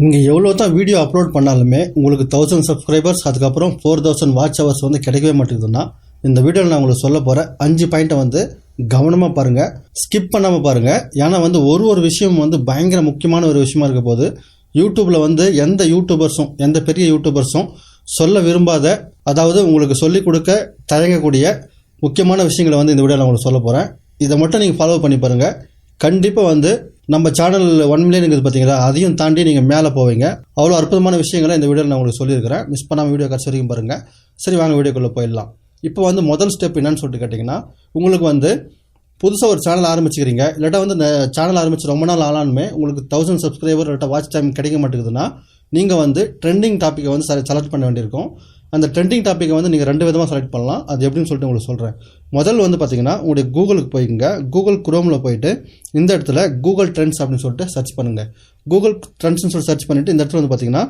நீங்கள் எவ்வளோ தான் வீடியோ அப்லோட் பண்ணாலுமே உங்களுக்கு 1000 சப்ஸ்கிரைபர்ஸ் அதுக்கப்புறம் 4000 வாட்ச் ஹவர்ஸ் வந்து கிடைக்கவே மாட்டேங்குதுன்னா இந்த வீடியோவில் நான் உங்களுக்கு சொல்ல போகிற 5 பாயிண்ட்டை வந்து கவனமாக பாருங்கள், ஸ்கிப் பண்ணாமல் பாருங்கள். ஏன்னா வந்து ஒரு விஷயம் வந்து பயங்கர முக்கியமான ஒரு விஷயமா இருக்க போது. யூடியூப்பில் வந்து எந்த யூடியூபர்ஸும் எந்த பெரிய யூடியூபர்ஸும் சொல்ல விரும்பாத, அதாவது உங்களுக்கு சொல்லிக் கொடுக்க தயங்கக்கூடிய முக்கியமான விஷயங்களை வந்து இந்த வீடியோவில் நான் உங்களுக்கு சொல்ல போகிறேன். இதை மட்டும் நீங்கள் ஃபாலோ பண்ணி பாருங்கள். கண்டிப்பாக வந்து நம்ம சேனல் 1 மில்லியன் இருக்குது பார்த்தீங்களா, அதையும் தாண்டி நீங்கள் மேலே போவீங்க. அவ்வளோ அற்புதமான விஷயங்களை இந்த வீடியோவில் நான் உங்களுக்கு சொல்லியிருக்கிறேன். மிஸ் பண்ணாமல் வீடியோ கடைசி வரைக்கும் பாருங்கள். சரி, வாங்க வீடியோக்குள்ளே போயிடலாம். இப்போ வந்து முதல் ஸ்டெப் என்னன்னு சொல்லிட்டு கேட்டிங்கன்னா, உங்களுக்கு வந்து புதுசாக ஒரு சேனல் ஆரம்பிச்சுக்கிறீங்க, இல்லாட்டா வந்து சேனல் ஆரம்பிச்சு ரொம்ப நாள் ஆளானுமே உங்களுக்கு 1000 சப்ஸ்கிரைபர் இல்லாட்டா வாட்ச் டைம் கிடைக்க மாட்டேங்குதுன்னா நீங்கள் வந்து ட்ரெண்டிங் டாப்பிக்கை வந்து செலக்ட் பண்ண வேண்டியிருக்கும். அந்த ட்ரெண்டிங் டாப்பிக்கை வந்து நீங்கள் 2 விதமாக செலக்ட் பண்ணலாம். அது எப்படின்னு சொல்லிட்டு உங்களுக்கு சொல்கிறேன். முதல் வந்து பார்த்தீங்கன்னா, உங்களுடைய கூகுளுக்கு போய்க்குங்க. கூகுள் குரோமில் போயிட்டு இந்த இடத்துல கூகுள் ட்ரெண்ட்ஸ் அப்படின்னு சொல்லிட்டு சர்ச் பண்ணுங்கள். கூகுள் ட்ரெண்ட்ஸ்னு சொல்லி சர்ச் பண்ணிவிட்டு இந்த இடத்துல வந்து பார்த்தீங்கன்னா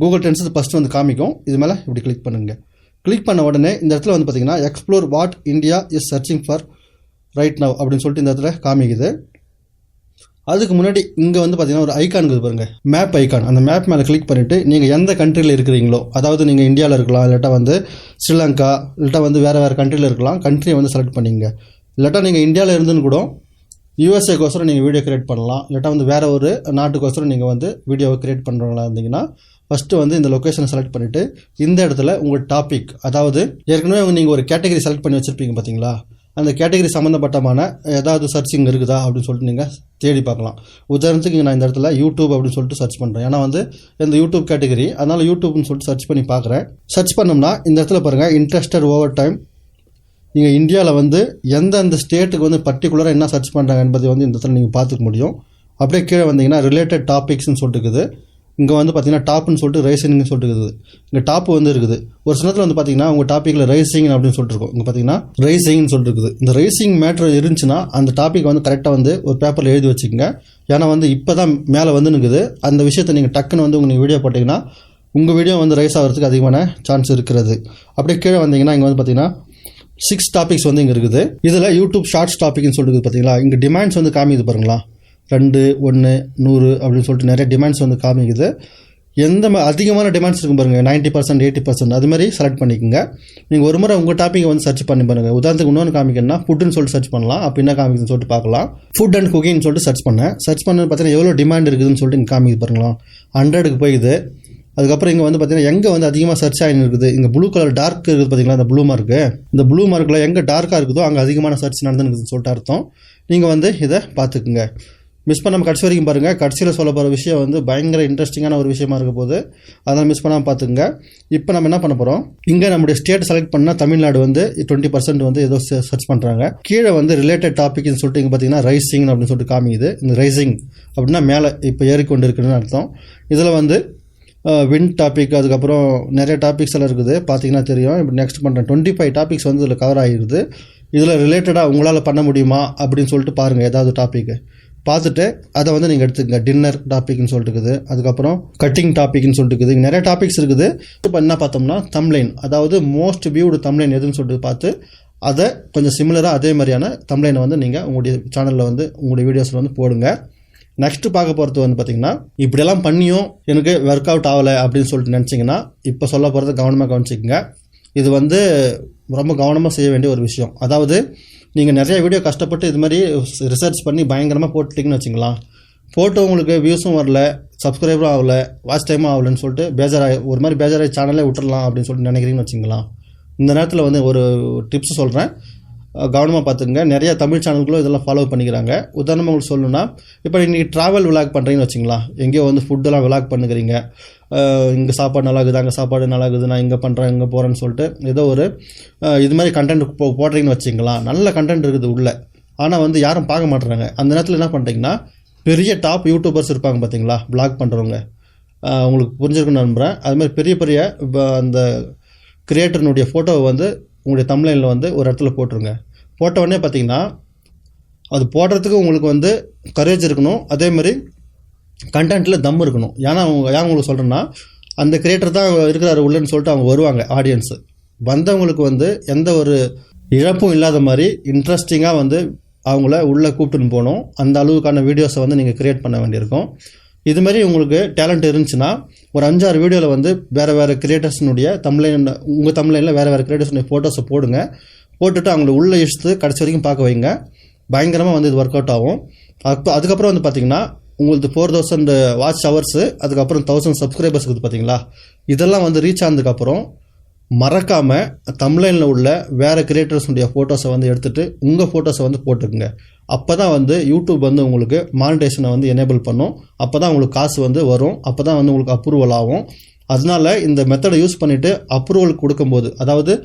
கூகுள் ட்ரெண்ட்ஸ் ஃபஸ்ட்டு வந்து காமிக்கும். இது மேலே இப்படி கிளிக் பண்ணுங்கள். கிளிக் பண்ண உடனே இந்த இடத்துல வந்து பார்த்தீங்கன்னா explore what India is searching for right now அப்படின்னு சொல்லிட்டு இந்த இடத்துல காமிக்குது. அதுக்கு முன்னாடி இங்கே வந்து பார்த்தீங்கன்னா ஒரு ஐக்கான் இருக்குது பாருங்கள், மேப் ஐக்கான். அந்த மேப் மேலே கிளிக் பண்ணிவிட்டு நீங்கள் எந்த கண்ட்ரியில் இருக்கிறீங்களோ, அதாவது நீங்கள் இந்தியாவில் இருக்கலாம், இல்லாட்டா வந்து ஸ்ரீலங்கா, இல்லாட்டா வந்து வேறு கண்ட்ரியில் இருக்கலாம், கண்ட்ரியை வந்து செலக்ட் பண்ணிங்க. இல்லாட்டா நீங்கள் இந்தியாவில் இருந்துன்னு கூட யூஎஸ்ஏக்கோசரம் நீங்கள் வீடியோ கிரியேட் பண்ணலாம், இல்லாட்டா வந்து வேறு ஒரு நாட்டுக்கோசரம் நீங்கள் வந்து வீடியோவை கிரியேட் பண்ணுறவங்களா இருந்தீங்கன்னா ஃபஸ்ட்டு வந்து இந்த லொக்கேஷனை செலக்ட் பண்ணிவிட்டு இந்த இடத்துல உங்கள் டாபிக், அதாவது ஏற்கனவே நீங்கள் ஒரு கேட்டகரி செலக்ட் பண்ணி வச்சுருப்பீங்க பார்த்தீங்களா, அந்த கேட்டகரி சம்மந்தப்பட்டமான ஏதாவது சர்ச்சிங் இருக்குதா அப்படின்னு சொல்லிட்டு நீங்கள் தேடி பார்க்கலாம். உதாரணத்துக்கு நான் இந்த இடத்துல யூடியூப் அப்படின்னு சொல்லிட்டு சர்ச் பண்ணுறேன். ஏன்னா வந்து இந்த யூடியூப் கேட்டகரி, அதனால் யூடியூப்னு சொல்லிட்டு சர்ச் பண்ணி பார்க்குறேன். சர்ச் பண்ணோம்னா இந்த இடத்துல பாருங்கள், இன்ட்ரெஸ்டட் ஓவர் டைம். நீங்கள் இந்தியாவில் வந்து எந்தெந்த ஸ்டேட்டுக்கு வந்து பர்டிகுலராக என்ன சர்ச் பண்ணுறாங்க என்பதை வந்து இந்த இடத்துல நீங்கள் பார்த்துக்க முடியும். அப்படியே கீழே வந்தீங்கன்னா ரிலேட்டட் டாபிக்ஸ்னு சொல்லிட்டு இருக்குது. இங்கே வந்து பார்த்தீங்கன்னா டாப்னு சொல்லிட்டு ரைசிங்னு சொல்லிட்டு இருக்குது. இங்கே டாப் வந்து இருக்குது. ஒரு சில நேரத்தில் வந்து பார்த்தீங்கன்னா உங்கள் டாப்பிக்கில் ரைசிங் அப்படின்னு சொல்லிட்டு இருக்கும். இங்கே பார்த்தீங்கன்னா ரைசிங்னு சொல்லிட்டு இருக்குது. இந்த ரைசிங் மேட்ரு இருந்துச்சுன்னா அந்த டாப்பிக் வந்து கரெக்டாக வந்து ஒரு பேப்பரில் எழுதி வச்சுக்கோங்க. ஏன்னா வந்து இப்போ தான் மேலே வந்து நிற்குது. அந்த விஷயத்தை நீங்கள் டக்குன்னு வந்து உங்களுக்கு வீடியோ போட்டிங்கன்னா உங்கள் வீடியோ வந்து ரைஸ் ஆகிறதுக்கு அதிகமான சான்ஸ் இருக்கிறது. அப்படியே கீழே வந்தீங்கன்னா இங்கே வந்து பார்த்தீங்கன்னா 6 டாபிக்ஸ் வந்து இங்கே இருக்குது. இதில் யூடியூப் ஷார்ட்ஸ் டாபிக்னு சொல்லிட்டு பார்த்தீங்களா, இங்கே டிமாண்ட்ஸ் வந்து காமிக்குது பாருங்களா, 2, 1, 100 அப்படின்னு சொல்லிட்டு நிறைய டிமாண்ட்ஸ் வந்து காமிக்குது. எந்த அதிகமான டிமாண்ட்ஸ் இருக்கும் பாருங்கள், 90%, 80%, அது மாதிரி செலக்ட் பண்ணிக்கோங்க. நீங்கள் ஒரு முறை உங்கள் டாப்பிக்கை வந்து சர்ச் பண்ணி பாருங்கள். உதாரணத்துக்கு இன்னொன்று காமிக்கணும்னா ஃபுட்டுன்னு சொல்லிட்டு சர்ச் பண்ணலாம். அப்போ என்ன காமிக்குதுன்னு சொல்லிட்டு பார்க்கலாம். ஃபுட் அண்ட் குக்கிங்னு சொல்லிட்டு சர்ச் பண்ண பார்த்தீங்கன்னா எவ்வளோ டிமாண்ட் இருக்குதுன்னு சொல்லிட்டு இங்கே காமிக்குது பாருங்களா, 100க்கு போயிடுது. அதுக்கப்புறம் இங்கே வந்து பார்த்தீங்கன்னா எங்கே வந்து அதிகமாக சர்ச் ஆகின்னு இருக்குது, இங்கே ப்ளூ கலர் டார்க் இருக்குது பார்த்தீங்களா, இந்த ப்ளூ மார்க்கு, இந்த ப்ளூ மார்க்கில் எங்கே டார்க்காக இருக்குதோ அங்கே அதிகமான சர்ச் நடந்துருக்குதுன்னு சொல்லிட்டு அர்த்தம். நீங்கள் வந்து இதை பார்த்துக்குங்க. மிஸ் பண்ணாமல் கடைசி வரைக்கும் பாருங்கள். கடைசியில் சொல்ல போகிற விஷயம் வந்து பயங்கர இன்ட்ரெஸ்டிங்கான ஒரு விஷயமா இருக்க போது, அதனால் மிஸ் பண்ணாமல் பார்த்துக்குங்க. இப்போ நம்ம என்ன பண்ண போகிறோம், இங்கே நம்முடைய ஸ்டேட் செலக்ட் பண்ணால் தமிழ்நாடு வந்து 20% வந்து ஏதோ சர்ச் பண்ணுறாங்க. கீழே வந்து ரிலேட்டட் டாபிக்னு சொல்லிட்டு இங்கே பார்த்தீங்கன்னா ரைசிங் அப்படின்னு சொல்லிட்டு காமிக்குது. இந்த ரைசிங் அப்படின்னா மேலே இப்போ ஏறிக்கொண்டு இருக்குன்னு அர்த்தம். இதில் வந்து விண்ட் டாபிக், அதுக்கப்புறம் நிறைய டாபிக்ஸ் எல்லாம் இருக்குது, பார்த்தீங்கன்னா தெரியும். இப்போ நெக்ஸ்ட் பண்ணுறேன், 25 டாபிக்ஸ் வந்து இதில் கவர் ஆகிடுது. இதில் ரிலேட்டடாக உங்களால் பண்ண முடியுமா அப்படின்னு சொல்லிட்டு பாருங்கள். ஏதாவது டாப்பிக்கு பார்த்துட்டு அதை வந்து நீங்கள் எடுத்துக்கங்க. டின்னர் டாபிக்னு சொல்லிட்டு இருக்குது, அதுக்கப்புறம் கட்டிங் டாபிக்னு சொல்லிட்டு இருக்குது. இங்கே நிறைய டாபிக்ஸ் இருக்குது. இப்போ என்ன பார்த்தோம்னா தம்ப்லைன், அதாவது மோஸ்ட் வியூடு தம்ப்லைன் எதுன்னு சொல்லிட்டு பார்த்து அதை கொஞ்சம் சிமிலராக அதே மாதிரியான தம்ப்லைனை வந்து நீங்கள் உங்களுடைய சேனலில் வந்து உங்களுடைய வீடியோஸில் வந்து போடுங்க. நெக்ஸ்ட்டு பார்க்க போகிறது வந்து பார்த்திங்கன்னா, இப்படியெல்லாம் பண்ணியும் எனக்கு ஒர்க் அவுட் ஆகலை அப்படின்னு சொல்லிட்டு நினச்சிங்கன்னா இப்போ சொல்ல போகிறத கவனமாக கவனிச்சிக்கங்க. இது வந்து ரொம்ப கவனமாக செய்ய வேண்டிய ஒரு விஷயம். அதாவது நீங்கள் நிறைய வீடியோ கஷ்டப்பட்டு இது மாதிரி ரிசர்ச் பண்ணி பயங்கரமாக போட்டுட்டிங்கன்னு வச்சுக்கலாம், போட்டு உங்களுக்கு வியூஸும் வரல, சப்ஸ்கிரைபரும் ஆகலை, வாட்ச் டைமும் ஆகலைன்னு சொல்லிட்டு ஒரு மாதிரி பேஜாராகி சேனலே விட்டுடலாம் அப்படின்னு சொல்லிட்டு நினைக்கிறீங்கன்னு வச்சுக்கலாம். இந்த நேரத்தில் வந்து ஒரு டிப்ஸ் சொல்கிறேன், கவனமாக பார்த்துங்க. நிறைய தமிழ் சேனல்களும் இதெல்லாம் ஃபாலோ பண்ணிக்கிறாங்க. உதாரணமாக உங்களுக்கு சொல்லணும்னா, இப்போ நீங்கள் ட்ராவல் விளாக் பண்ணுறீங்கன்னு வச்சுங்களேன், எங்கேயோ வந்து ஃபுட்டெல்லாம் விளாக் பண்ணுக்கிறீங்க, இங்கே சாப்பாடு நல்லா இருக்குது, அங்கே சாப்பாடு நல்லா இருக்குது, நான் இங்கே பண்ணுறேன் இங்கே போகிறேன்னு சொல்லிட்டு ஏதோ ஒரு இது மாதிரி கண்டென்ட் போடுறீங்கன்னு வச்சுங்களா, நல்ல கண்டென்ட் இருக்குது உள்ளே, ஆனால் வந்து யாரும் பார்க்க மாட்டுறாங்க. அந்த நேரத்தில் என்ன பண்ணுறீங்கன்னா, பெரிய டாப் யூடியூபர்ஸ் இருப்பாங்க பார்த்தீங்களா, விளாக் பண்ணுறவங்க, உங்களுக்கு புரிஞ்சிருக்குன்னு நம்புகிறேன். அதுமாதிரி பெரிய அந்த கிரியேட்டர்னுடைய ஃபோட்டோவை வந்து உங்களுடைய தம்ப்லைனில் வந்து ஒரு இடத்துல போட்டுருங்க. போட்டவுடனே பார்த்தீங்கன்னா அது போடுறதுக்கு உங்களுக்கு வந்து கரேஜ் இருக்கணும், அதேமாதிரி கண்டென்ட்டில் தம் இருக்கணும். ஏன்னா ஏன் உங்களுக்கு சொல்கிறேன்னா, அந்த கிரியேட்டர் தான் இருக்கிறாரு உள்ளன்னு சொல்லிட்டு அவங்க வருவாங்க. ஆடியன்ஸு வந்தவங்களுக்கு வந்து எந்த ஒரு இழப்பும் இல்லாத மாதிரி இன்ட்ரெஸ்டிங்காக வந்து அவங்கள உள்ளே கூப்பிட்டுன்னு போகணும். அந்த அளவுக்கான வீடியோஸை வந்து நீங்கள் க்ரியேட் பண்ண வேண்டியிருக்கும். இது மாதிரி உங்களுக்கு டேலண்ட் இருந்துச்சுன்னா ஒரு 5-6 வீடியோவில் வந்து வேறு கிரியேட்டர்ஸினுடைய தம்ப்லைன், உங்கள் தம்ப்லைனில் வேறு கிரியேட்டர்ஸுடைய ஃபோட்டோஸை போடுங்க. போட்டுட்டு அவங்களை உள்ளே இழுத்து கடைசி வரைக்கும் பார்க்க வைங்க. பயங்கரமாக வந்து இது ஒர்க் அவுட் ஆகும். அதுக்கப்புறம் வந்து பார்த்திங்கன்னா உங்களுக்கு 4000 வாட்ச் ஹவர்ஸு, அதுக்கப்புறம் 1000 சப்ஸ்கிரைபர்ஸ் இருக்குது பார்த்தீங்களா, இதெல்லாம் வந்து ரீச் ஆனதுக்கப்புறம் மறக்காமல் தம்ப்லைனில் உள்ள வேறு கிரியேட்டர்ஸுடைய ஃபோட்டோஸை வந்து எடுத்துகிட்டு உங்கள் ஃபோட்டோஸை வந்து போட்டுக்குங்க. அப்போ தான் வந்து யூடியூப் வந்து உங்களுக்கு மானிட்டேஷனை வந்து எனேபிள் பண்ணும். அப்போ தான் உங்களுக்கு காசு வந்து வரும். அப்போ தான் வந்து உங்களுக்கு அப்ரூவல் ஆகும். அதனால இந்த மெத்தடை யூஸ் பண்ணிவிட்டு அப்ரூவல் கொடுக்கும்போது, அதாவது